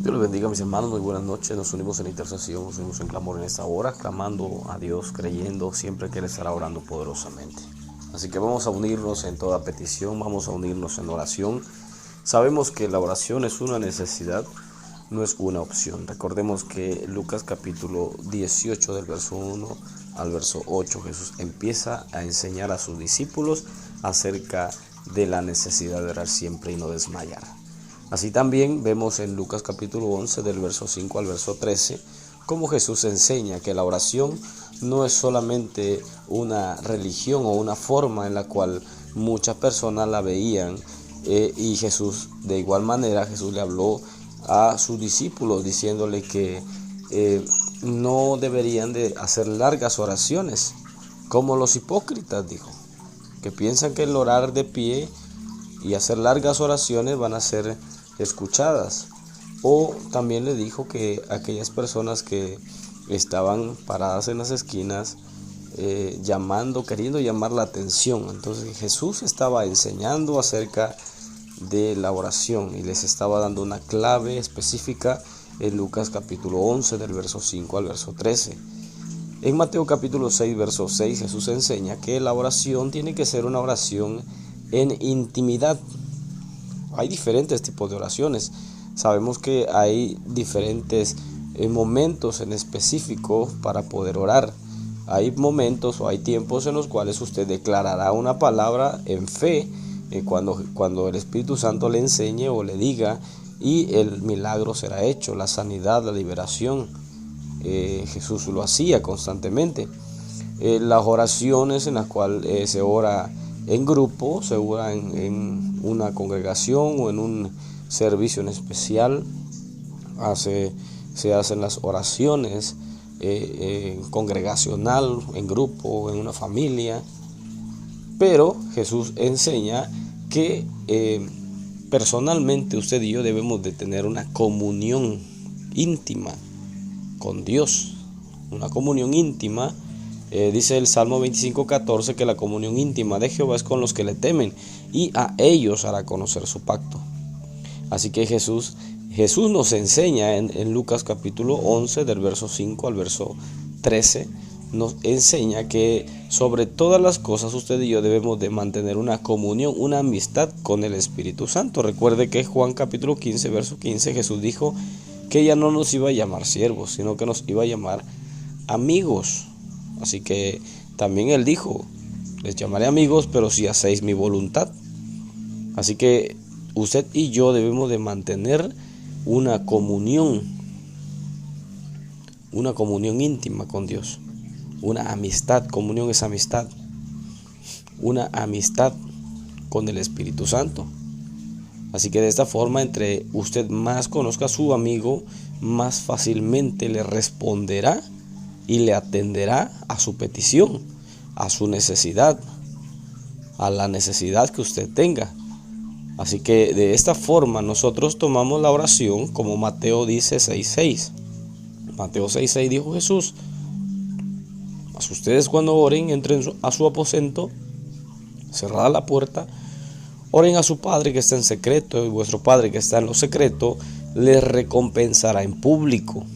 Dios les bendiga, mis hermanos, muy buenas noches. Nos unimos en intercesión, nos unimos en clamor en esta hora, clamando a Dios, creyendo siempre que Él estará orando poderosamente. Así que vamos a unirnos en toda petición, vamos a unirnos en oración. Sabemos que la oración es una necesidad, no es una opción. Recordemos que Lucas capítulo 18 del verso 1 al verso 8, Jesús empieza a enseñar a sus discípulos acerca de la necesidad de orar siempre y no desmayar. Así también vemos en Lucas capítulo 11 del verso 5 al verso 13 cómo Jesús enseña que la oración no es solamente una religión o una forma en la cual muchas personas la veían, y Jesús de igual manera Jesús le habló a sus discípulos diciéndole que no deberían de hacer largas oraciones como los hipócritas, dijo, que piensan que el orar de pie y hacer largas oraciones van a ser escuchadas. O también le dijo que aquellas personas que estaban paradas en las esquinas queriendo llamar la atención. Entonces Jesús estaba enseñando acerca de la oración y les estaba dando una clave específica en Lucas capítulo 11 del verso 5 al verso 13. En Mateo capítulo 6 verso 6 Jesús enseña que la oración tiene que ser una oración en intimidad. Hay diferentes tipos de oraciones. Sabemos que hay diferentes momentos en específico para poder orar. Hay momentos o hay tiempos en los cuales usted declarará una palabra en fe cuando el Espíritu Santo le enseñe o le diga, y el milagro será hecho, la sanidad, la liberación. Jesús lo hacía constantemente. Las oraciones en las cuales se ora en grupo, se ora en una congregación o en un servicio en especial, se hacen las oraciones congregacional, en grupo, en una familia. Pero Jesús enseña que personalmente usted y yo debemos de tener una comunión íntima con Dios, una comunión íntima. Dice el Salmo 25:14 que la comunión íntima de Jehová es con los que le temen, y a ellos hará conocer su pacto. Así que Jesús nos enseña en Lucas capítulo 11 del verso 5 al verso 13, nos enseña que sobre todas las cosas usted y yo debemos de mantener una comunión, una amistad con el Espíritu Santo. Recuerde que Juan capítulo 15 verso 15 Jesús dijo que ya no nos iba a llamar siervos, sino que nos iba a llamar amigos. Así que también Él dijo, les llamaré amigos, pero si hacéis mi voluntad. Así que usted y yo debemos de mantener una comunión íntima con Dios. Una amistad, comunión es amistad. Una amistad con el Espíritu Santo. Así que de esta forma, entre usted más conozca a su amigo, más fácilmente le responderá y le atenderá a su petición, a su necesidad, a la necesidad que usted tenga. Así que de esta forma nosotros tomamos la oración como Mateo dice 6:6. Mateo 6:6 dijo Jesús: mas ustedes cuando oren, entren a su aposento, cerrada la puerta, oren a su Padre que está en secreto, y vuestro Padre que está en lo secreto les recompensará en público.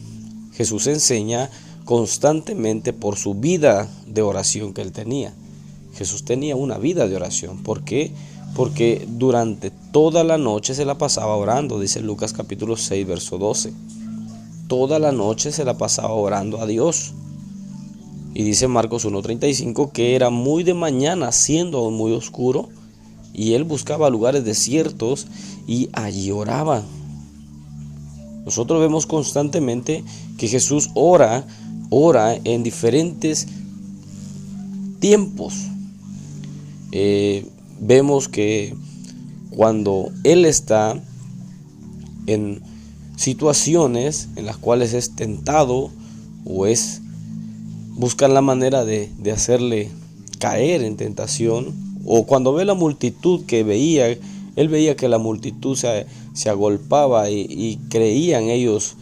Jesús enseña constantemente por su vida de oración que Él tenía. Jesús tenía una vida de oración. ¿Por qué? Porque durante toda la noche se la pasaba orando, dice Lucas capítulo 6 verso 12. Toda la noche se la pasaba orando a Dios. Y dice Marcos 1:35 que era muy de mañana, siendo aún muy oscuro, y Él buscaba lugares desiertos y allí oraba. Nosotros vemos constantemente que Jesús ora en diferentes tiempos. Vemos que cuando Él está en situaciones en las cuales es tentado o busca la manera de hacerle caer en tentación, o cuando ve la multitud Él veía que la multitud se agolpaba y creían ellos,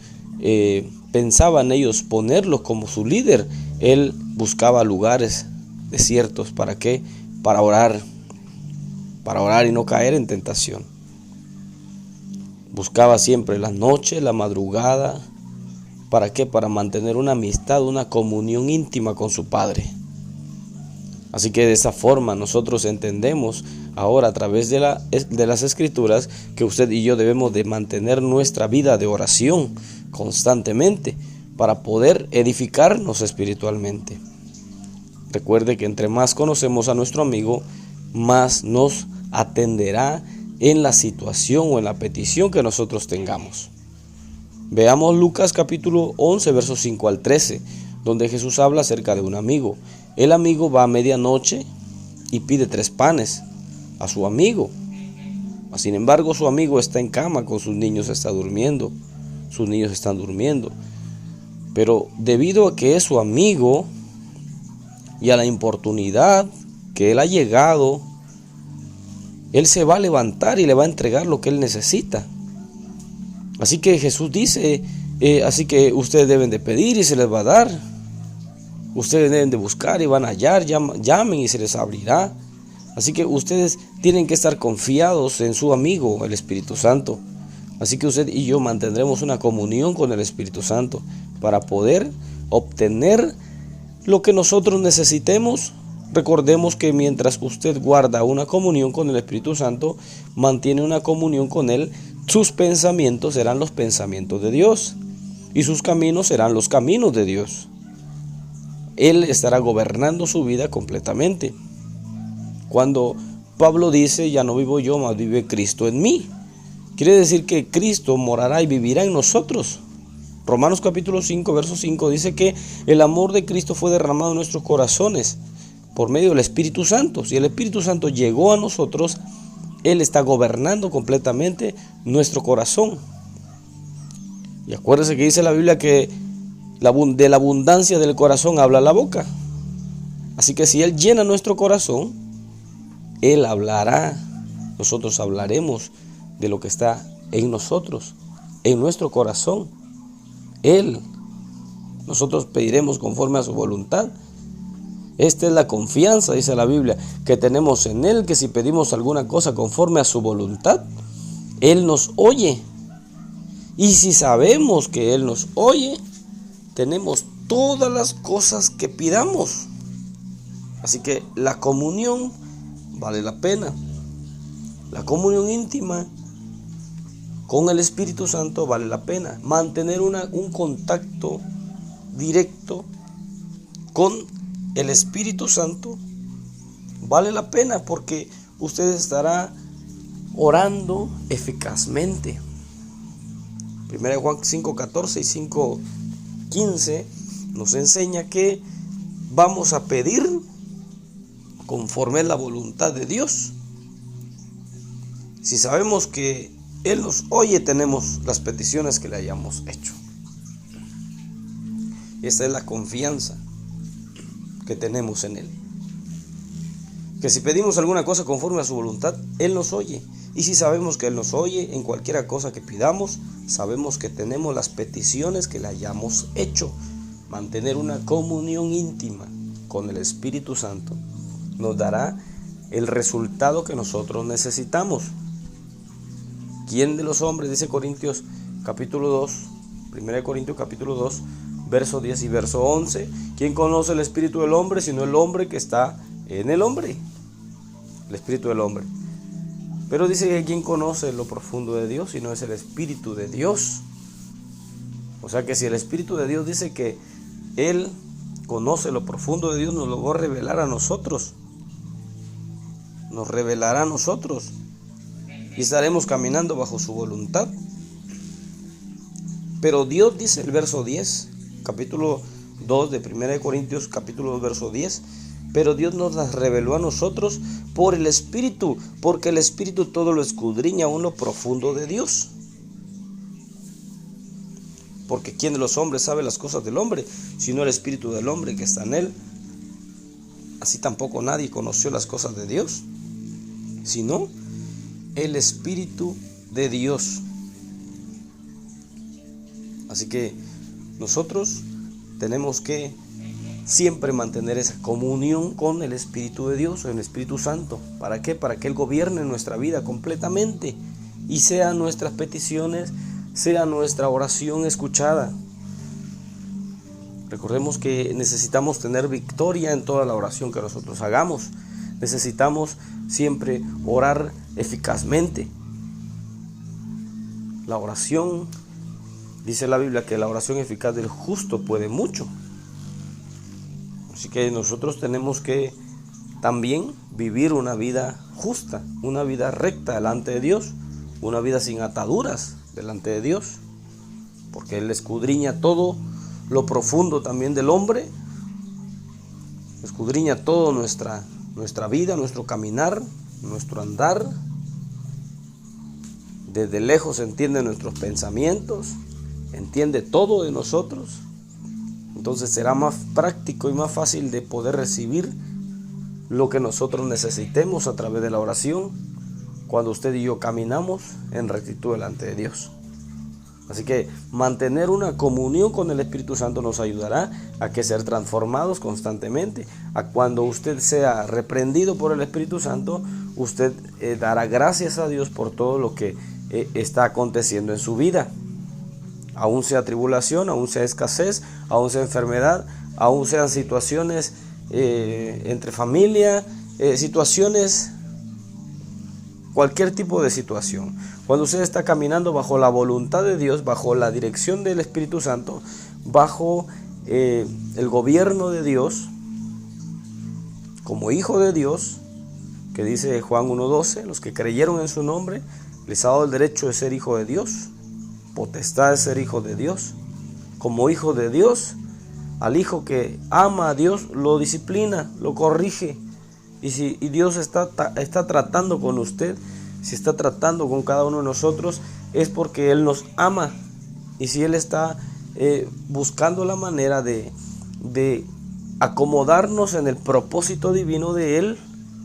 pensaban ellos ponerlos como su líder. Él buscaba lugares desiertos. ¿Para qué? Para orar y no caer en tentación. Buscaba siempre la noche, la madrugada. ¿Para qué? Para mantener una amistad, una comunión íntima con su Padre. Así que de esa forma nosotros entendemos ahora a través de las Escrituras que usted y yo debemos de mantener nuestra vida de oración constantemente para poder edificarnos espiritualmente. Recuerde que entre más conocemos a nuestro amigo, más nos atenderá en la situación o en la petición que nosotros tengamos. Veamos Lucas capítulo 11, versos 5 al 13, donde Jesús habla acerca de un amigo. El amigo va a medianoche y pide 3 panes a su amigo. Sin embargo, su amigo está en cama con sus niños, sus niños están durmiendo. Pero debido a que es su amigo y a la importunidad que él ha llegado, él se va a levantar y le va a entregar lo que él necesita. Así que Jesús dice, así que ustedes deben de pedir y se les va a dar. Ustedes deben de buscar y van a hallar, llamen y se les abrirá. Así que ustedes tienen que estar confiados en su amigo, el Espíritu Santo. Así que usted y yo mantendremos una comunión con el Espíritu Santo para poder obtener lo que nosotros necesitemos. Recordemos que mientras usted guarda una comunión con el Espíritu Santo, mantiene una comunión con Él, sus pensamientos serán los pensamientos de Dios y sus caminos serán los caminos de Dios. Él estará gobernando su vida completamente. Cuando Pablo dice, ya no vivo yo, mas vive Cristo en mí, quiere decir que Cristo morará y vivirá en nosotros. Romanos capítulo 5, verso 5 dice que el amor de Cristo fue derramado en nuestros corazones por medio del Espíritu Santo. Si el Espíritu Santo llegó a nosotros, Él está gobernando completamente nuestro corazón. Y acuérdense que dice la Biblia que de la abundancia del corazón habla la boca. Así que si Él llena nuestro corazón, Él hablará. Nosotros hablaremos de lo que está en nosotros, en nuestro corazón. Nosotros pediremos conforme a su voluntad. Esta es la confianza, dice la Biblia, que tenemos en Él, que si pedimos alguna cosa conforme a su voluntad, Él nos oye. Y si sabemos que Él nos oye, tenemos todas las cosas que pidamos. Así que la comunión vale la pena. La comunión íntima con el Espíritu Santo vale la pena. Mantener un contacto directo con el Espíritu Santo vale la pena, porque usted estará orando eficazmente. 1 Juan 5:14 y 5:15 nos enseña que vamos a pedir conforme a la voluntad de Dios. Si sabemos que Él nos oye, tenemos las peticiones que le hayamos hecho. Esta es la confianza que tenemos en Él. Que si pedimos alguna cosa conforme a su voluntad, Él nos oye. Y si sabemos que Él nos oye en cualquier cosa que pidamos, sabemos que tenemos las peticiones que le hayamos hecho. Mantener una comunión íntima con el Espíritu Santo nos dará el resultado que nosotros necesitamos. ¿Quién de los hombres, dice Corintios capítulo 2, 1 Corintios capítulo 2, verso 10 y verso 11, ¿quién conoce el espíritu del hombre sino el hombre que está en el hombre? El espíritu del hombre. Pero dice que ¿quién conoce lo profundo de Dios sino es el Espíritu de Dios? O sea que si el Espíritu de Dios dice que Él conoce lo profundo de Dios, nos lo va a revelar a nosotros. Nos revelará a nosotros. Y estaremos caminando bajo su voluntad. Pero Dios, dice el verso 10, capítulo 2 de 1 Corintios, capítulo 2, verso 10, pero Dios nos las reveló a nosotros por el Espíritu, porque el Espíritu todo lo escudriña aún lo profundo de Dios. Porque ¿quién de los hombres sabe las cosas del hombre, sino el Espíritu del hombre que está en él? Así tampoco nadie conoció las cosas de Dios, sino el Espíritu de Dios. Así que nosotros tenemos que siempre mantener esa comunión con el Espíritu de Dios, o el Espíritu Santo. ¿Para qué? Para que Él gobierne nuestra vida completamente y sean nuestras peticiones, sea nuestra oración escuchada. Recordemos que necesitamos tener victoria en toda la oración que nosotros hagamos. Necesitamos siempre orar eficazmente. La oración, dice la Biblia que la oración eficaz del justo puede mucho. Así que nosotros tenemos que también vivir una vida justa, una vida recta delante de Dios, una vida sin ataduras delante de Dios, porque Él escudriña todo lo profundo también del hombre, escudriña todo nuestra vida, nuestro caminar, nuestro andar. Desde lejos entiende nuestros pensamientos, entiende todo de nosotros. Entonces será más práctico y más fácil de poder recibir lo que nosotros necesitemos a través de la oración, cuando usted y yo caminamos en rectitud delante de Dios. Así que mantener una comunión con el Espíritu Santo nos ayudará a que ser transformados constantemente. A cuando usted sea reprendido por el Espíritu Santo, usted dará gracias a Dios por todo lo que está aconteciendo en su vida. Aún sea tribulación, aún sea escasez, aún sea enfermedad, aún sean situaciones entre familia, situaciones, cualquier tipo de situación. Cuando usted está caminando bajo la voluntad de Dios, bajo la dirección del Espíritu Santo, bajo el gobierno de Dios, como hijo de Dios, que dice Juan 1:12, los que creyeron en su nombre, les ha dado el derecho de ser hijo de Dios, potestad de ser hijo de Dios. Como hijo de Dios, al hijo que ama a Dios lo disciplina, lo corrige. Y si Dios está tratando con usted, si está tratando con cada uno de nosotros, es porque Él nos ama. Y si Él está buscando la manera de acomodarnos en el propósito divino de Él,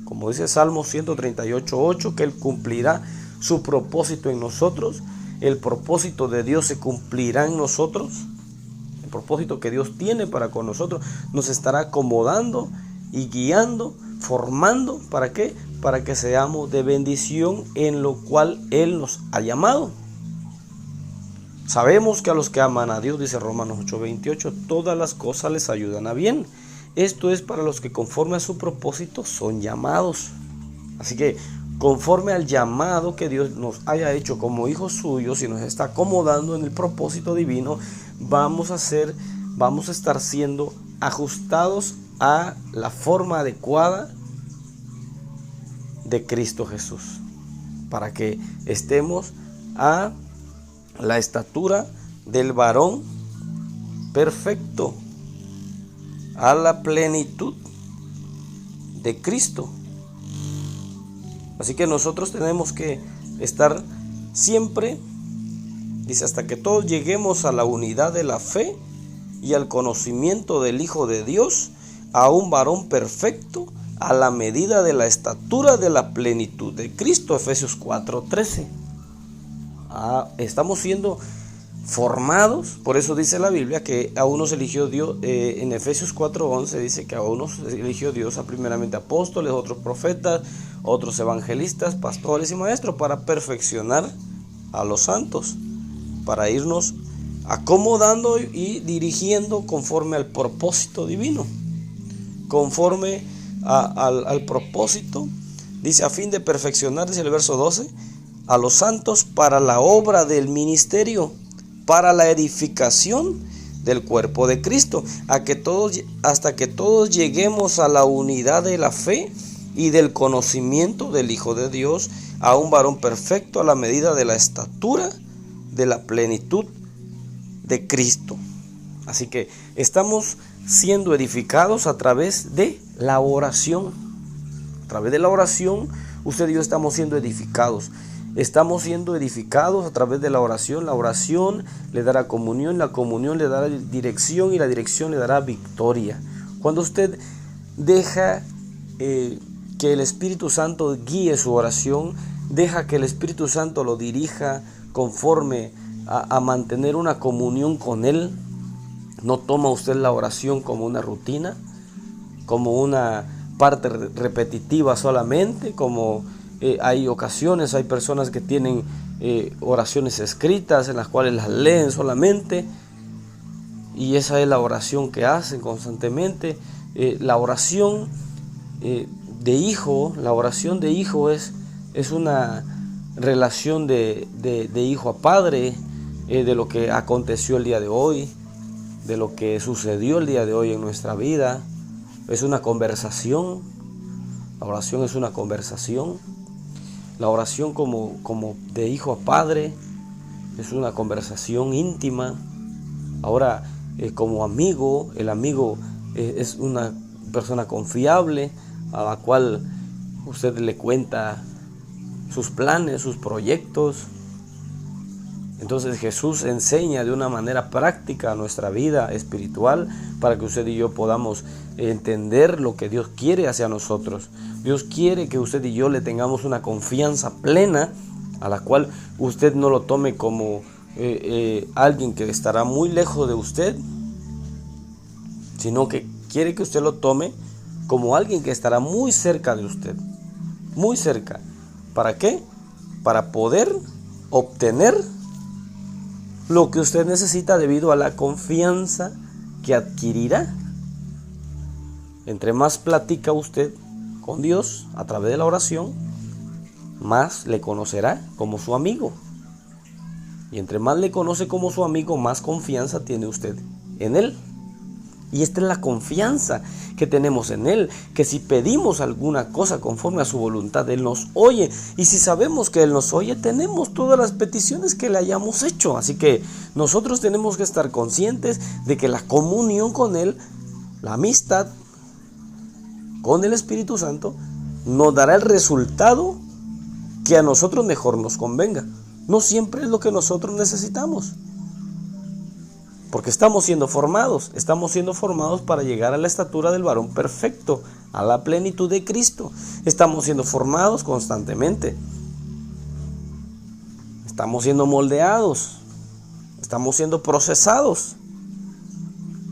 como dice Salmo 138:8, que Él cumplirá su propósito en nosotros. El propósito de Dios se cumplirá en nosotros. El propósito que Dios tiene para con nosotros nos estará acomodando y guiando, formando. ¿Para qué? Para que seamos de bendición en lo cual Él nos ha llamado. Sabemos que a los que aman a Dios, dice Romanos 8:28, todas las cosas les ayudan a bien. Esto es para los que conforme a su propósito son llamados. Así que conforme al llamado que Dios nos haya hecho como hijos suyos y nos está acomodando en el propósito divino, vamos a estar siendo ajustados a la forma adecuada de Cristo Jesús, para que estemos a la estatura del varón perfecto, a la plenitud de Cristo. Así que nosotros tenemos que estar siempre, dice, hasta que todos lleguemos a la unidad de la fe y al conocimiento del Hijo de Dios, a un varón perfecto, a la medida de la estatura de la plenitud de Cristo. Efesios 4:13. Estamos siendo formados, por eso dice la Biblia que a unos eligió Dios, en Efesios 4:11 dice que a unos eligió Dios a primeramente apóstoles, otros profetas, otros evangelistas, pastores y maestros, para perfeccionar a los santos, para irnos acomodando y dirigiendo conforme al propósito divino, conforme al propósito. Dice, a fin de perfeccionar, dice el verso 12, a los santos para la obra del ministerio, para la edificación del cuerpo de Cristo, hasta que todos lleguemos a la unidad de la fe y del conocimiento del Hijo de Dios, a un varón perfecto, a la medida de la estatura de la plenitud de Cristo. Así que estamos siendo edificados a través de la oración. A través de la oración, usted y yo estamos siendo edificados. Estamos siendo edificados a través de la oración. La oración le dará comunión, la comunión le dará dirección y la dirección le dará victoria. Cuando usted deja que el Espíritu Santo guíe su oración, deja que el Espíritu Santo lo dirija conforme a mantener una comunión con Él, no toma usted la oración como una rutina, como una parte repetitiva solamente, como hay ocasiones, hay personas que tienen oraciones escritas en las cuales las leen solamente, y esa es la oración que hacen constantemente. La oración de hijo es una relación de hijo a padre, de lo que aconteció el día de hoy, de lo que sucedió el día de hoy en nuestra vida. Es una conversación. La oración es una conversación. La oración como de hijo a padre es una conversación íntima. Ahora, como amigo, el amigo es una persona confiable a la cual usted le cuenta sus planes, sus proyectos. Entonces Jesús enseña de una manera práctica nuestra vida espiritual para que usted y yo podamos entender lo que Dios quiere hacia nosotros. Dios quiere que usted y yo le tengamos una confianza plena, a la cual usted no lo tome como alguien que estará muy lejos de usted, sino que quiere que usted lo tome como alguien que estará muy cerca de usted, muy cerca. ¿Para qué? Para poder obtener lo que usted necesita debido a la confianza que adquirirá. Entre más platica usted con Dios a través de la oración, más le conocerá como su amigo. Y entre más le conoce como su amigo, más confianza tiene usted en Él. Y esta es la confianza que tenemos en Él, que si pedimos alguna cosa conforme a su voluntad, Él nos oye. Y si sabemos que Él nos oye, tenemos todas las peticiones que le hayamos hecho. Así que nosotros tenemos que estar conscientes de que la comunión con Él, la amistad con el Espíritu Santo, nos dará el resultado que a nosotros mejor nos convenga. No siempre es lo que nosotros necesitamos. Porque estamos siendo formados para llegar a la estatura del varón perfecto, a la plenitud de Cristo. Estamos siendo formados constantemente. Estamos siendo moldeados. Estamos siendo procesados.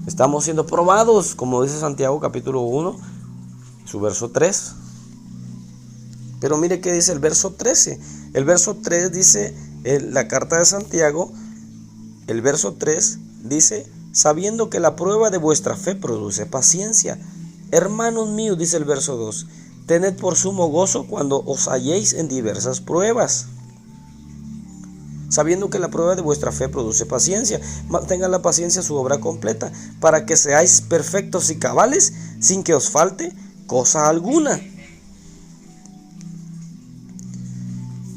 Estamos siendo probados, como dice Santiago capítulo 1, su verso 3. Pero mire qué dice el verso 13. El verso 3 dice, la carta de Santiago, el verso 3 dice: sabiendo que la prueba de vuestra fe produce paciencia. Hermanos míos, dice el verso 2, tened por sumo gozo cuando os halléis en diversas pruebas. Sabiendo que la prueba de vuestra fe produce paciencia, mantengan la paciencia su obra completa, para que seáis perfectos y cabales, sin que os falte cosa alguna.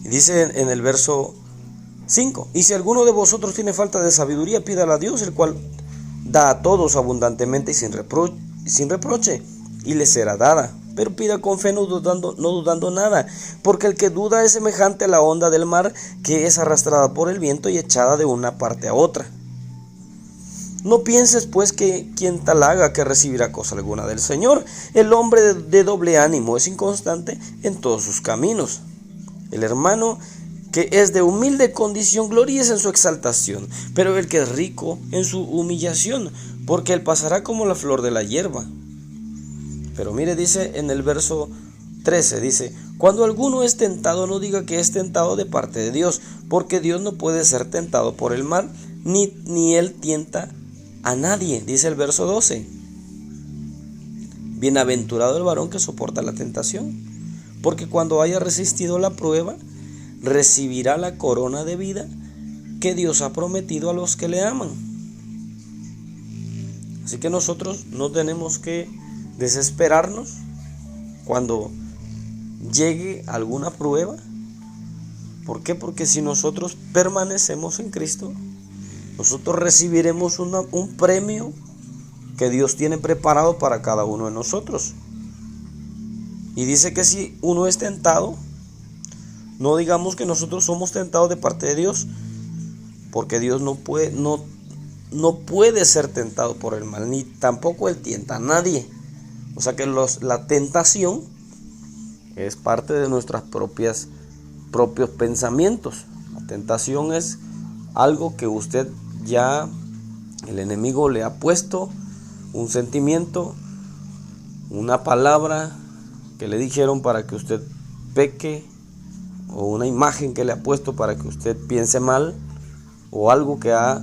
Y dice en el verso 5, y si alguno de vosotros tiene falta de sabiduría, pídala a Dios, el cual da a todos abundantemente y sin reproche, y le será dada. Pero pida con fe, no dudando nada, porque el que duda es semejante a la onda del mar, que es arrastrada por el viento y echada de una parte a otra. No pienses pues que quien tal haga que recibirá cosa alguna del Señor. El hombre de doble ánimo es inconstante en todos sus caminos. El hermano que es de humilde condición gloríese en su exaltación, pero el que es rico en su humillación, porque él pasará como la flor de la hierba. Pero mire, dice en el verso 13, dice: cuando alguno es tentado, no diga que es tentado de parte de Dios, porque Dios no puede ser tentado por el mal, ni él tienta a nadie. Dice el verso 12: bienaventurado el varón que soporta la tentación, porque cuando haya resistido la prueba, recibirá la corona de vida que Dios ha prometido a los que le aman. Así que nosotros no tenemos que desesperarnos cuando llegue alguna prueba. ¿Por qué? Porque si nosotros permanecemos en Cristo, nosotros recibiremos un premio que Dios tiene preparado para cada uno de nosotros. Y dice que si uno es tentado, no digamos que nosotros somos tentados de parte de Dios, porque Dios no puede ser tentado por el mal, ni tampoco Él tienta a nadie. O sea que la tentación es parte de nuestros propios pensamientos. La tentación es algo que usted ya, el enemigo le ha puesto, un sentimiento, una palabra que le dijeron para que usted peque o una imagen que le ha puesto para que usted piense mal, o algo que ha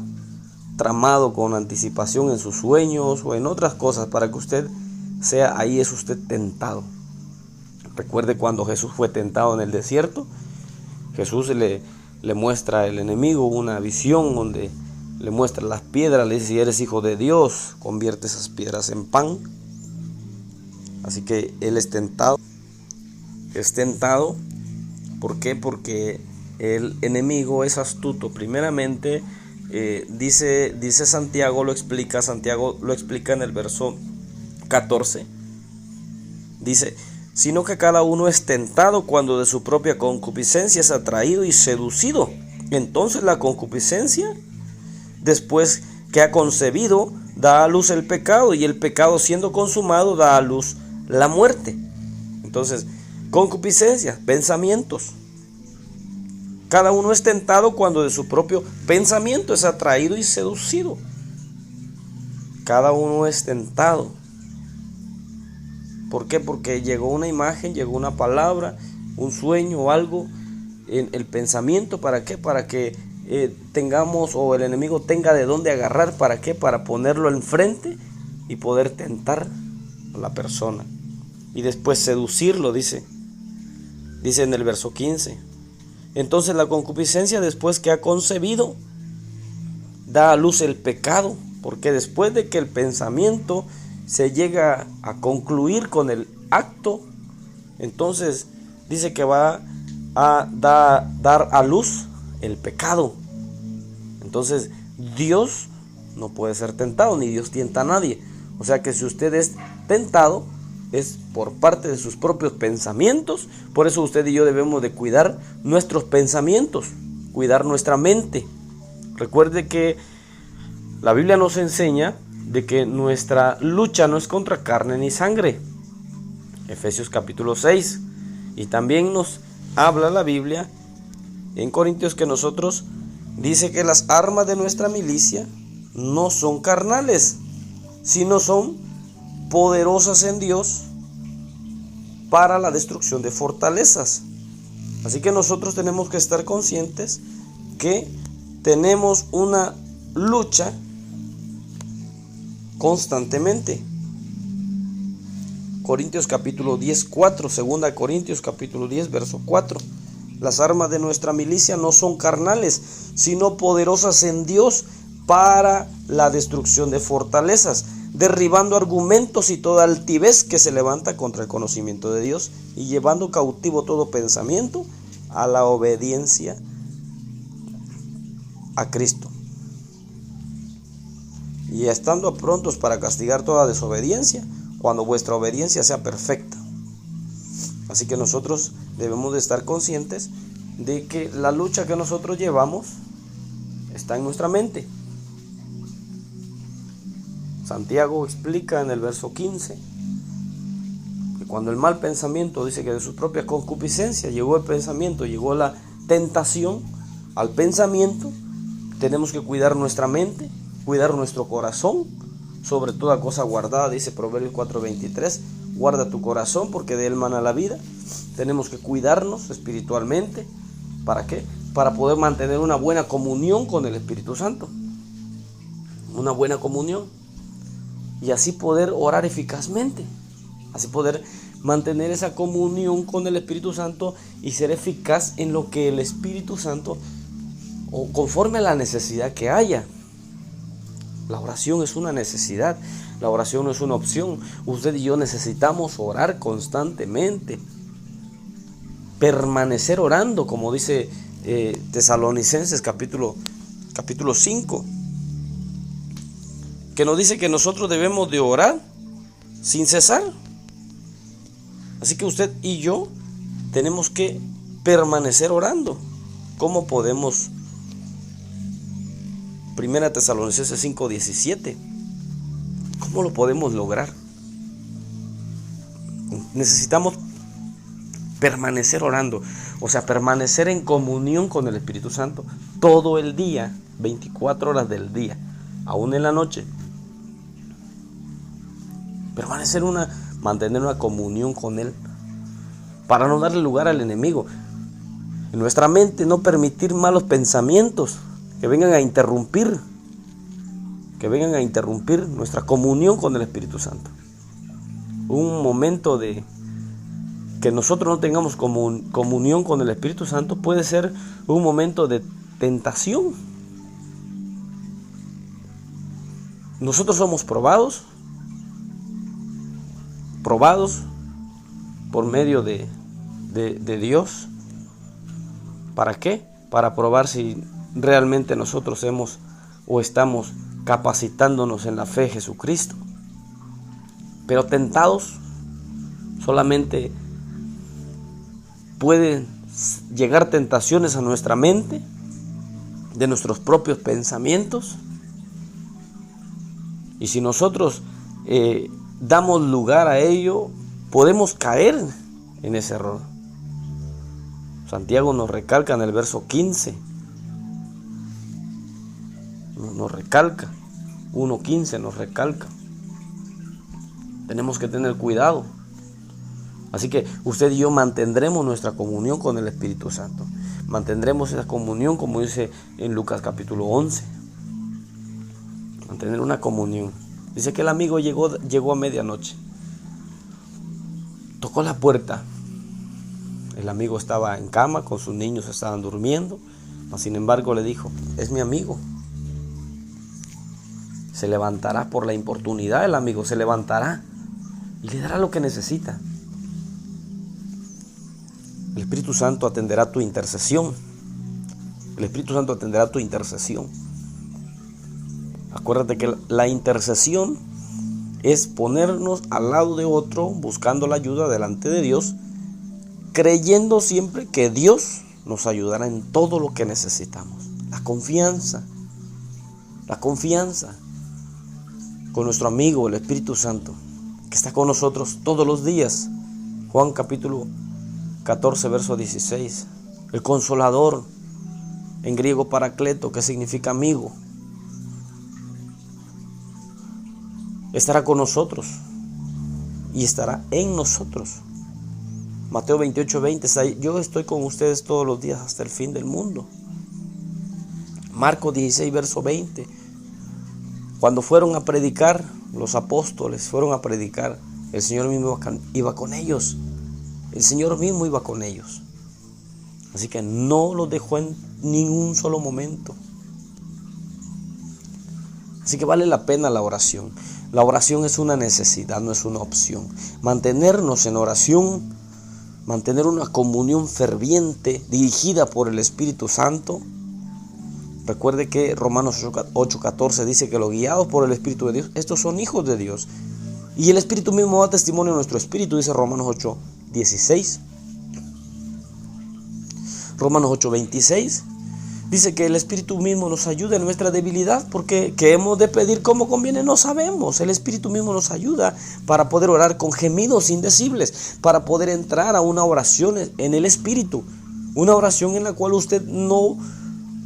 tramado con anticipación en sus sueños o en otras cosas para que usted sea, ahí es usted tentado. Recuerde cuando Jesús fue tentado en el desierto. Jesús le muestra al enemigo una visión donde le muestra las piedras, le dice: si eres hijo de Dios, convierte esas piedras en pan. Así que él es tentado. Es tentado, ¿por qué? Porque el enemigo es astuto. Primeramente, dice Santiago lo explica en el verso 14. Dice: sino que cada uno es tentado cuando de su propia concupiscencia es atraído y seducido. Entonces la concupiscencia, después que ha concebido, da a luz el pecado, y el pecado, siendo consumado, da a luz la muerte. Entonces, concupiscencia, pensamientos. Cada uno es tentado cuando de su propio pensamiento es atraído y seducido. Cada uno es tentado. ¿Por qué? Porque llegó una imagen, llegó una palabra, un sueño o algo en el pensamiento. ¿Para qué? Para que tengamos, o el enemigo tenga de dónde agarrar. ¿Para qué? Para ponerlo enfrente y poder tentar a la persona. Y después seducirlo, dice en el verso 15. Entonces la concupiscencia, después que ha concebido, da a luz el pecado. Porque después de que el pensamiento se llega a concluir con el acto, entonces dice que va a dar a luz el pecado. Entonces Dios no puede ser tentado, ni Dios tienta a nadie. O sea que si usted es tentado, es por parte de sus propios pensamientos. Por eso usted y yo debemos de cuidar nuestros pensamientos, cuidar nuestra mente. Recuerde que la Biblia nos enseña de que nuestra lucha no es contra carne ni sangre. Efesios capítulo 6. Y también nos habla la Biblia en Corintios que nosotros dice que las armas de nuestra milicia no son carnales, sino son poderosas en Dios para la destrucción de fortalezas. Así que nosotros tenemos que estar conscientes que tenemos una lucha constantemente. Corintios capítulo 10, 4, 2 Corintios capítulo 10, verso 4. Las armas de nuestra milicia no son carnales, sino poderosas en Dios para la destrucción de fortalezas, derribando argumentos y toda altivez que se levanta contra el conocimiento de Dios, y llevando cautivo todo pensamiento a la obediencia a Cristo, y estando prontos para castigar toda desobediencia, cuando vuestra obediencia sea perfecta. Así que nosotros debemos de estar conscientes de que la lucha que nosotros llevamos está en nuestra mente. Santiago explica en el verso 15 que cuando el mal pensamiento, dice que de su propia concupiscencia llegó el pensamiento, llegó la tentación al pensamiento, tenemos que cuidar nuestra mente, cuidar nuestro corazón, sobre toda cosa guardada, dice Proverbios 4:23, guarda tu corazón porque de él mana la vida. Tenemos que cuidarnos espiritualmente. ¿Para qué? Para poder mantener una buena comunión con el Espíritu Santo, una buena comunión, y así poder orar eficazmente, así poder mantener esa comunión con el Espíritu Santo y ser eficaz en lo que el Espíritu Santo, o conforme a la necesidad que haya. La oración es una necesidad, la oración no es una opción. Usted y yo necesitamos orar constantemente, permanecer orando, como dice Tesalonicenses capítulo 5, que nos dice que nosotros debemos de orar sin cesar. Así que usted y yo tenemos que permanecer orando. ¿Cómo podemos? 1 Tesalonicenses 5:17. ¿Cómo lo podemos lograr? Necesitamos permanecer orando, o sea, permanecer en comunión con el Espíritu Santo todo el día, 24 horas del día, aún en la noche. Mantener una comunión con Él para no darle lugar al enemigo. En nuestra mente no permitir malos pensamientos que vengan a interrumpir nuestra comunión con el Espíritu Santo. Un momento de que nosotros no tengamos comunión con el Espíritu Santo puede ser un momento de tentación. Nosotros somos probados por medio de Dios. ¿Para qué? Para probar si realmente nosotros hemos o estamos capacitándonos en la fe de Jesucristo. Pero tentados solamente pueden llegar tentaciones a nuestra mente de nuestros propios pensamientos, y si nosotros damos lugar a ello, podemos caer en ese error. Santiago nos recalca en el verso 15, nos recalca, 1:15 nos recalca. Tenemos que tener cuidado. Así que usted y yo mantendremos nuestra comunión con el Espíritu Santo. Mantendremos esa comunión, como dice en Lucas capítulo 11. Mantener una comunión. Dice que el amigo llegó a medianoche. Tocó la puerta. El amigo estaba en cama, con sus niños estaban durmiendo. Mas sin embargo le dijo: es mi amigo. Se levantará por la importunidad, el amigo se levantará y le dará lo que necesita. El Espíritu Santo atenderá tu intercesión. El Espíritu Santo atenderá tu intercesión. Acuérdate que la intercesión es ponernos al lado de otro, buscando la ayuda delante de Dios, creyendo siempre que Dios nos ayudará en todo lo que necesitamos. La confianza con nuestro amigo, el Espíritu Santo, que está con nosotros todos los días. Juan capítulo 14, verso 16. El Consolador, en griego Paracleto, que significa amigo, estará con nosotros y estará en nosotros. Mateo 28:20, yo estoy con ustedes todos los días hasta el fin del mundo. Marcos 16, verso 20, cuando fueron a predicar, los apóstoles fueron a predicar, el Señor mismo iba con ellos. El Señor mismo iba con ellos. Así que no los dejó en ningún solo momento. Así que vale la pena la oración. La oración es una necesidad, no es una opción. Mantenernos en oración, mantener una comunión ferviente dirigida por el Espíritu Santo. Recuerde que Romanos 8:14 dice que los guiados por el Espíritu de Dios, estos son hijos de Dios. Y el Espíritu mismo da testimonio a nuestro espíritu, dice Romanos 8:16. Romanos 8:26 dice que el Espíritu mismo nos ayuda en nuestra debilidad, porque que hemos de pedir como conviene no sabemos. El Espíritu mismo nos ayuda para poder orar con gemidos indecibles, para poder entrar a una oración en el Espíritu, una oración en la cual usted no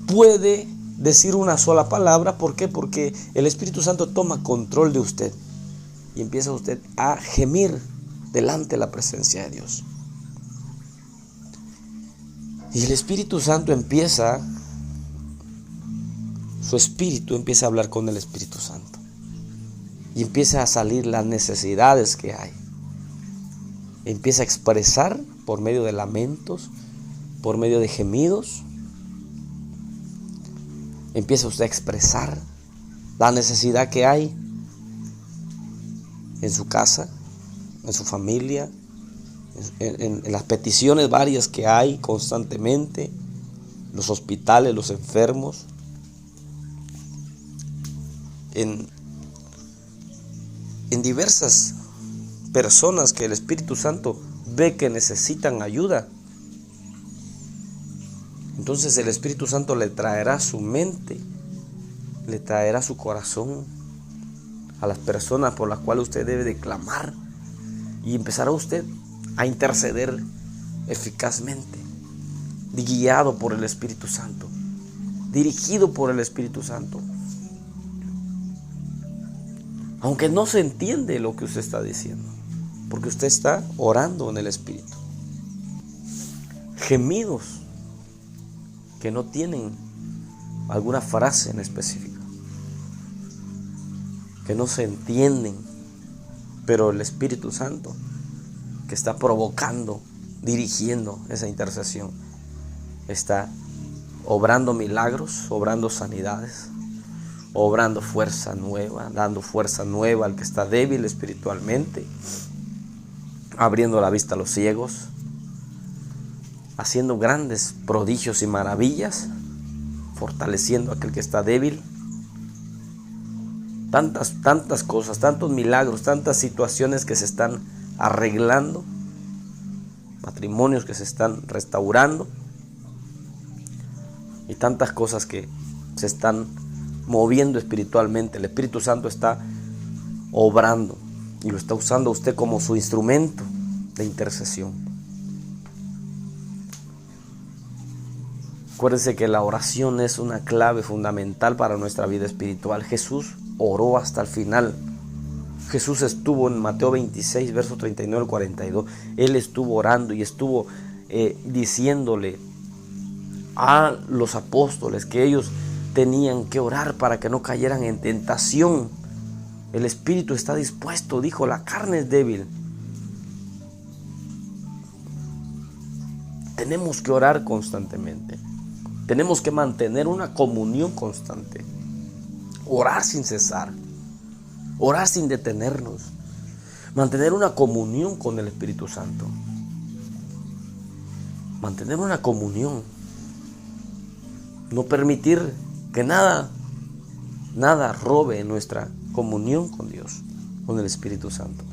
puede decir una sola palabra. ¿Por qué? Porque el Espíritu Santo toma control de usted y empieza usted a gemir delante de la presencia de Dios. Y el Espíritu Santo su espíritu empieza a hablar con el Espíritu Santo y empieza a salir las necesidades que hay. Empieza a expresar por medio de lamentos, por medio de gemidos. Empieza usted a expresar la necesidad que hay en su casa, en su familia, en las peticiones varias que hay constantemente, los hospitales, los enfermos, en diversas personas que el Espíritu Santo ve que necesitan ayuda. Entonces el Espíritu Santo le traerá su mente, le traerá su corazón a las personas por las cuales usted debe de clamar, y empezará usted a interceder eficazmente, guiado por el Espíritu Santo, dirigido por el Espíritu Santo. Aunque no se entiende lo que usted está diciendo, porque usted está orando en el Espíritu. Gemidos que no tienen alguna frase en específico, que no se entienden, pero el Espíritu Santo que está provocando, dirigiendo esa intercesión, está obrando milagros, obrando sanidades, obrando fuerza nueva, dando fuerza nueva al que está débil espiritualmente, abriendo la vista a los ciegos, haciendo grandes prodigios y maravillas, fortaleciendo a aquel que está débil. Tantas cosas, tantos milagros, tantas situaciones que se están arreglando, matrimonios que se están restaurando y tantas cosas que se están moviendo espiritualmente. El Espíritu Santo está obrando y lo está usando a usted como su instrumento de intercesión. Acuérdense que la oración es una clave fundamental para nuestra vida espiritual. Jesús oró hasta el final. Jesús estuvo en Mateo 26, versos 39 al 42. Él estuvo orando y estuvo diciéndole a los apóstoles que ellos tenían que orar para que no cayeran en tentación. El espíritu está dispuesto, dijo, la carne es débil. Tenemos que orar constantemente. Tenemos que mantener una comunión constante. Orar sin cesar. Orar sin detenernos. Mantener una comunión con el Espíritu Santo. Mantener una comunión. No permitir que nada robe nuestra comunión con Dios, con el Espíritu Santo.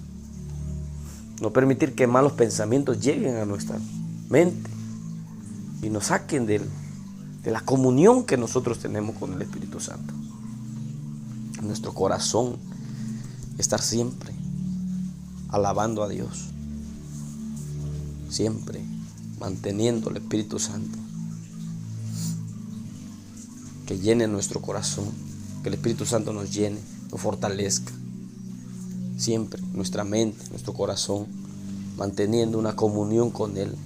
No permitir que malos pensamientos lleguen a nuestra mente y nos saquen de la comunión que nosotros tenemos con el Espíritu Santo. En nuestro corazón, estar siempre alabando a Dios, siempre manteniendo el Espíritu Santo, que llene nuestro corazón, que el Espíritu Santo nos llene, nos fortalezca, siempre nuestra mente, nuestro corazón, manteniendo una comunión con Él,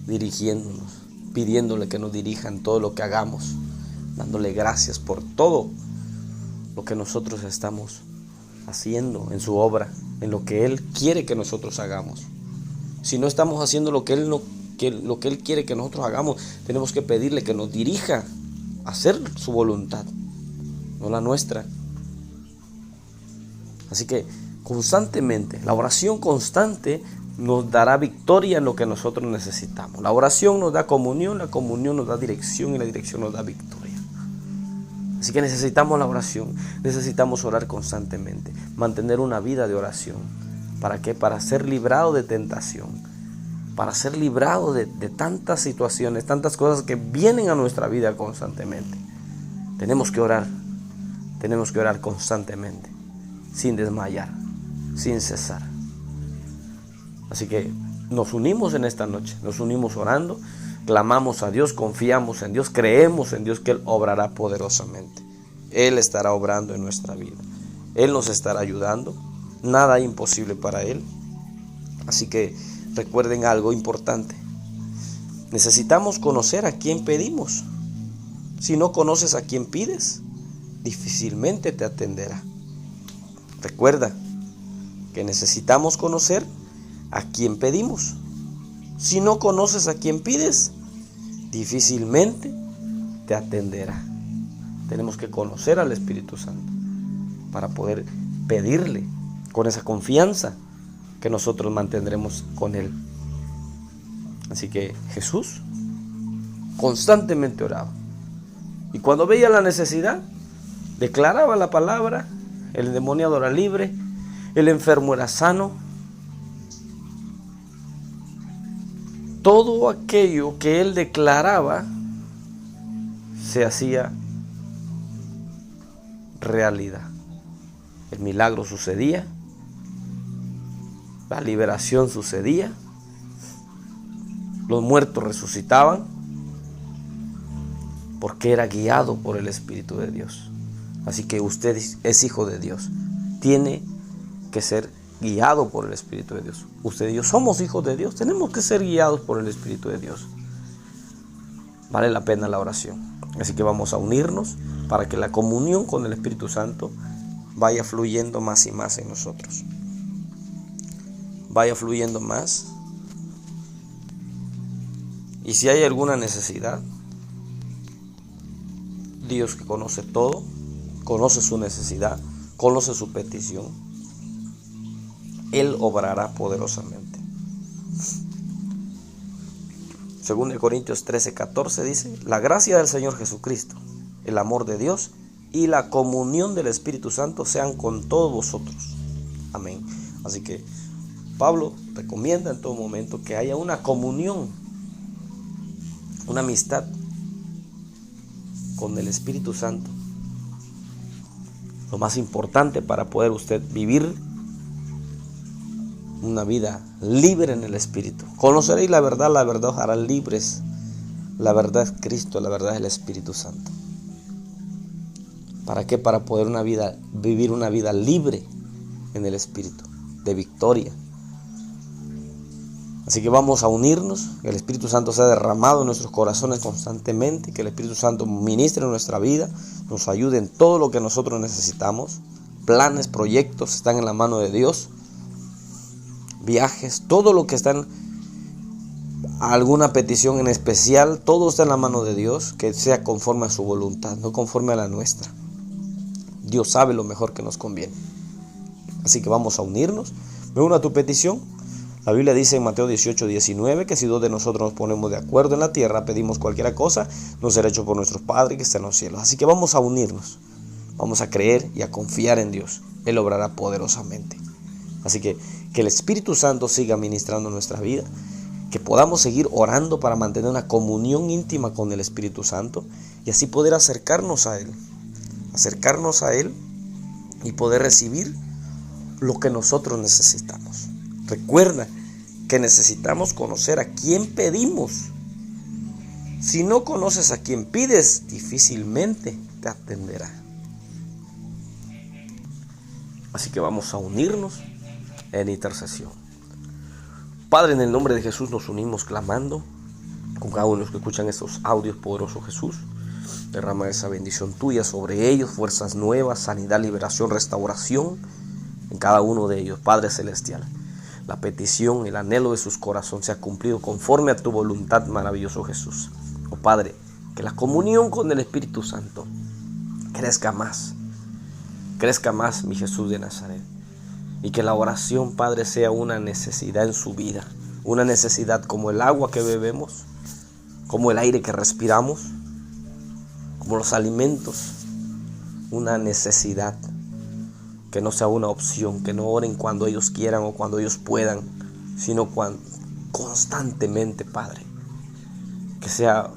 dirigiéndonos, pidiéndole que nos dirija en todo lo que hagamos, dándole gracias por todo lo que nosotros estamos haciendo en su obra, en lo que Él quiere que nosotros hagamos. Si no estamos haciendo lo que Él quiere que nosotros hagamos, tenemos que pedirle que nos dirija a hacer su voluntad, no la nuestra. Así que constantemente, la oración constante nos dará victoria en lo que nosotros necesitamos. La oración nos da comunión, la comunión nos da dirección y la dirección nos da victoria. Así que necesitamos la oración, necesitamos orar constantemente, mantener una vida de oración. ¿Para qué? Para ser librado de tentación, para ser librado de tantas situaciones, tantas cosas que vienen a nuestra vida constantemente. Tenemos que orar constantemente, sin desmayar, sin cesar. Así que nos unimos en esta noche, nos unimos orando, clamamos a Dios, confiamos en Dios, creemos en Dios que Él obrará poderosamente. Él estará obrando en nuestra vida, Él nos estará ayudando, nada imposible para Él. Así que recuerden algo importante, necesitamos conocer a quién pedimos. Si no conoces a quién pides, difícilmente te atenderá. Recuerda que necesitamos conocer a quién pedimos. Si no conoces a quién pides, difícilmente te atenderá. Tenemos que conocer al Espíritu Santo para poder pedirle con esa confianza que nosotros mantendremos con Él. Así que Jesús constantemente oraba. Y cuando veía la necesidad, declaraba la palabra, el endemoniado era libre, el enfermo era sano. Todo aquello que él declaraba se hacía realidad. El milagro sucedía, la liberación sucedía, los muertos resucitaban, porque era guiado por el Espíritu de Dios. Así que usted es hijo de Dios, tiene que ser guiado por el Espíritu de Dios. Usted y yo somos hijos de Dios, tenemos que ser guiados por el Espíritu de Dios. vale la pena la oración. Así que vamos a unirnos para que la comunión con el Espíritu Santo vaya fluyendo más y más en nosotros. Vaya fluyendo más. Y si hay alguna necesidad, Dios, que conoce todo, conoce su necesidad, conoce su petición, Él obrará poderosamente. 2 Corintios 13:14 dice: la gracia del Señor Jesucristo, el amor de Dios y la comunión del Espíritu Santo sean con todos vosotros. Amén. Así que Pablo recomienda en todo momento que haya una comunión, una amistad con el Espíritu Santo. Lo más importante para poder usted vivir una vida libre en el Espíritu. Conoceréis la verdad os hará libres. La verdad es Cristo, la verdad es el Espíritu Santo. ¿Para qué? Para poder vivir una vida libre en el Espíritu, de victoria. Así que vamos a unirnos, que el Espíritu Santo sea derramado en nuestros corazones constantemente, que el Espíritu Santo ministre en nuestra vida, nos ayude en todo lo que nosotros necesitamos. Planes, proyectos están en la mano de Dios. Viajes, todo lo que está en alguna petición en especial, todo está en la mano de Dios, que sea conforme a su voluntad, no conforme a la nuestra. Dios sabe lo mejor que nos conviene. Así que vamos a unirnos. Me uno a tu petición. La Biblia dice en Mateo 18:19 que si dos de nosotros nos ponemos de acuerdo en la tierra, pedimos cualquier cosa, nos será hecho por nuestro Padre que está en los cielos. Así que vamos a unirnos, vamos a creer y a confiar en Dios. Él obrará poderosamente. Así que el Espíritu Santo siga ministrando nuestra vida, que podamos seguir orando para mantener una comunión íntima con el Espíritu Santo y así poder acercarnos a Él y poder recibir lo que nosotros necesitamos. Recuerda que necesitamos conocer a quién pedimos. Si no conoces a quién pides, difícilmente te atenderá. Así que vamos a unirnos en intercesión. Padre, en el nombre de Jesús nos unimos clamando con cada uno de los que escuchan estos audios, poderoso Jesús. Derrama esa bendición tuya sobre ellos, fuerzas nuevas, sanidad, liberación, restauración en cada uno de ellos, Padre Celestial. La petición, el anhelo de sus corazones se ha cumplido conforme a tu voluntad, maravilloso Jesús. Oh Padre, que la comunión con el Espíritu Santo crezca más, mi Jesús de Nazaret. Y que la oración, Padre, sea una necesidad en su vida, una necesidad como el agua que bebemos, como el aire que respiramos, como los alimentos, una necesidad. Que no sea una opción, que no oren cuando ellos quieran o cuando ellos puedan, sino constantemente, Padre. Que sea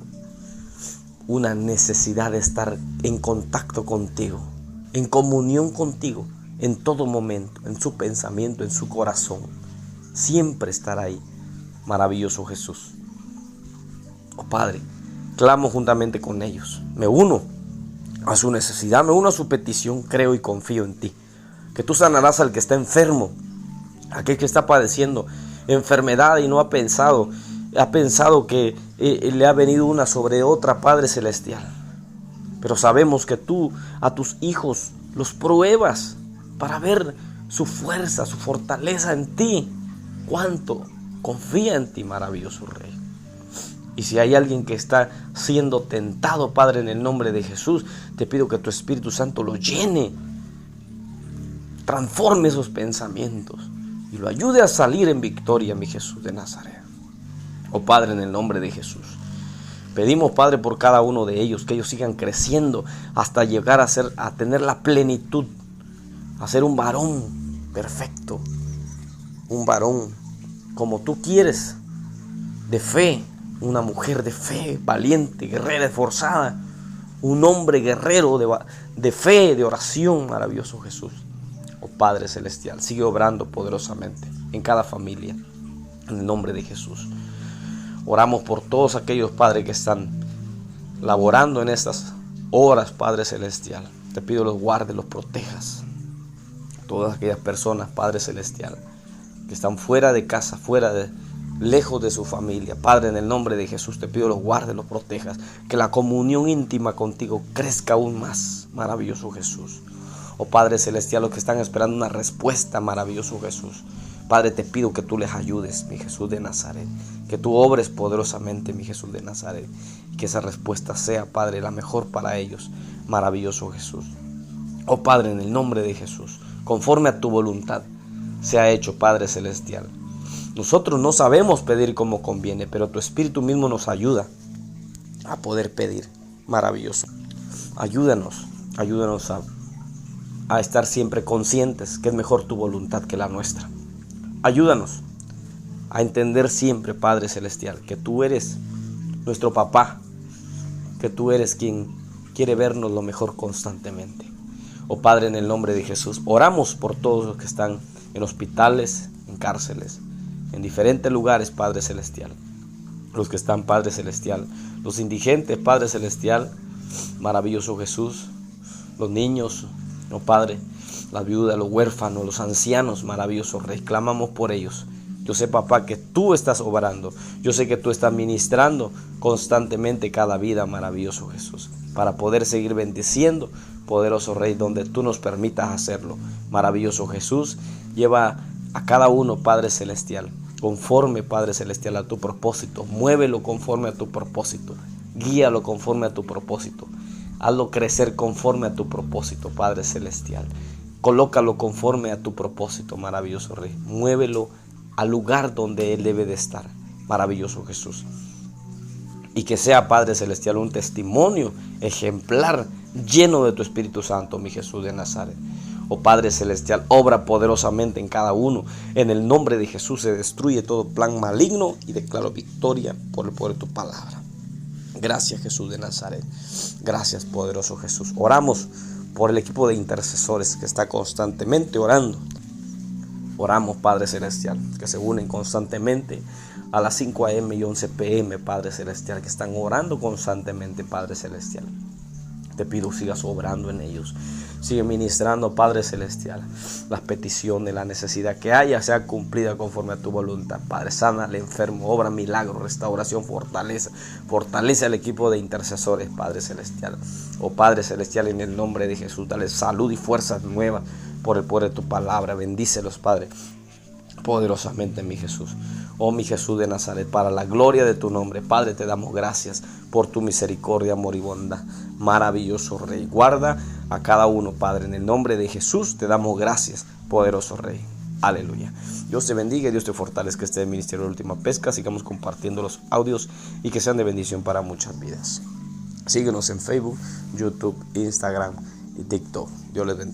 una necesidad de estar en contacto contigo, en comunión contigo, en todo momento, en su pensamiento, en su corazón. Siempre estar ahí, maravilloso Jesús. Oh Padre, clamo juntamente con ellos. Me uno a su necesidad, me uno a su petición, creo y confío en ti. Que tú sanarás al que está enfermo, aquel que está padeciendo enfermedad y no ha pensado que le ha venido una sobre otra, Padre Celestial. Pero sabemos que tú a tus hijos los pruebas para ver su fuerza, su fortaleza en ti. Cuánto confía en ti, maravilloso Rey. Y si hay alguien que está siendo tentado, Padre, en el nombre de Jesús, te pido que tu Espíritu Santo lo llene, transforme esos pensamientos y lo ayude a salir en victoria, mi Jesús de Nazaret. Oh Padre, en el nombre de Jesús, pedimos, Padre, por cada uno de ellos, que ellos sigan creciendo hasta llegar a tener la plenitud, a ser un varón perfecto, un varón como tú quieres, de fe, una mujer de fe, valiente, guerrera, esforzada, un hombre guerrero de fe, de oración, maravilloso Jesús. Oh Padre Celestial, sigue obrando poderosamente en cada familia, en el nombre de Jesús. Oramos por todos aquellos, Padre, que están laborando en estas horas, Padre Celestial. Te pido los guardes, los protejas. Todas aquellas personas, Padre Celestial, que están fuera de casa, fuera lejos de su familia. Padre, en el nombre de Jesús te pido los guardes, los protejas, que la comunión íntima contigo crezca aún más. Maravilloso Jesús. Oh Padre celestial, los que están esperando una respuesta, maravilloso Jesús. Padre, te pido que tú les ayudes, mi Jesús de Nazaret, que tú obres poderosamente, mi Jesús de Nazaret, y que esa respuesta sea, Padre, la mejor para ellos, maravilloso Jesús. Oh Padre, en el nombre de Jesús, conforme a tu voluntad, sea hecho, Padre celestial. Nosotros no sabemos pedir como conviene, pero tu Espíritu mismo nos ayuda a poder pedir, maravilloso. Ayúdanos a estar siempre conscientes que es mejor tu voluntad que la nuestra. Ayúdanos a entender siempre, Padre celestial, que tú eres nuestro papá, que tú eres quien quiere vernos lo mejor constantemente. Oh Padre, en el nombre de Jesús, oramos por todos los que están en hospitales, en cárceles, en diferentes lugares, Padre celestial. Los que están, Padre celestial, los indigentes, Padre celestial, maravilloso Jesús, los niños, oh Padre, las viudas, los huérfanos, los ancianos, maravilloso Rey, clamamos por ellos. Yo sé, papá, que tú estás obrando. Yo sé que tú estás ministrando constantemente cada vida, maravilloso Jesús, para poder seguir bendiciendo, poderoso Rey, donde tú nos permitas hacerlo. Maravilloso Jesús, lleva a cada uno, Padre celestial, conforme, Padre celestial, a tu propósito. Muévelo conforme a tu propósito. Guíalo conforme a tu propósito. Hazlo crecer conforme a tu propósito, Padre celestial. Colócalo conforme a tu propósito, maravilloso Rey. Muévelo al lugar donde Él debe de estar, maravilloso Jesús. Y que sea, Padre celestial, un testimonio ejemplar, lleno de tu Espíritu Santo, mi Jesús de Nazaret. Oh Padre celestial, obra poderosamente en cada uno. En el nombre de Jesús se destruye todo plan maligno y declaro victoria por el poder de tu palabra. Gracias, Jesús de Nazaret. Gracias, poderoso Jesús. Oramos por el equipo de intercesores que está constantemente orando. Oramos, Padre celestial, que se unen constantemente a las 5 a.m. y 11 p.m., Padre celestial, que están orando constantemente, Padre celestial. Te pido sigas obrando en ellos. Sigue ministrando, Padre celestial. Las peticiones, la necesidad que haya sea cumplida conforme a tu voluntad. Padre, sana al enfermo, obra milagro, restauración, fortaleza. Fortalece al equipo de intercesores, Padre celestial. Oh Padre celestial, en el nombre de Jesús, dale salud y fuerzas nuevas por el poder de tu palabra. Bendícelos, Padre, poderosamente, mi Jesús. Oh mi Jesús de Nazaret, para la gloria de tu nombre, Padre, te damos gracias por tu misericordia, amor y bondad. Maravilloso Rey, guarda a cada uno, Padre, en el nombre de Jesús te damos gracias, poderoso Rey. Aleluya. Dios te bendiga y Dios te fortalezca. Este ministerio de Última Pesca. Sigamos compartiendo los audios y que sean de bendición para muchas vidas. Síguenos en Facebook, YouTube, Instagram y TikTok. Dios les bendiga.